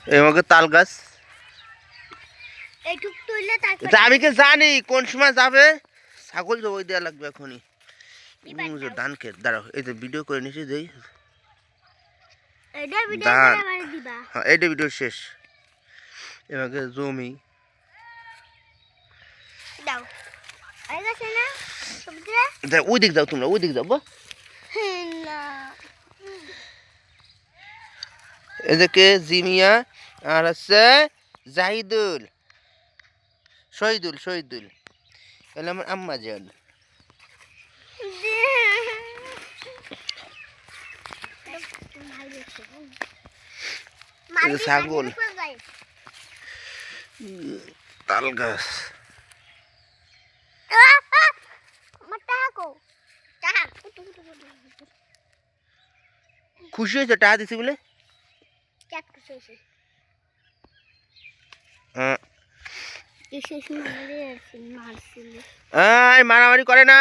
এমকে তাল গাছ এইটুক তুইলে তারপর আমি কি জানি কোন সময় যাবে ছাগল জবাই দেওয়া লাগবে এখনই ধান খেত দাঁড়াও এই যে ভিডিও করে নিছি দেই এটা ভিডিও ধান করে বাড়ি দিবা হ্যাঁ এইটা ভিডিও শেষ এমকে জমি দাও আই গেছে না সবজি ওই দিক যাও তোমরা ওই দিক যাও না এদিকে জিমিয়া আর আছে জাহিদুল শহীদুল এলে আমার আম্মা যান ছাগল তাল গাছ খুশি হয়েছে টাকা দিছি বলে মারামারি করে না।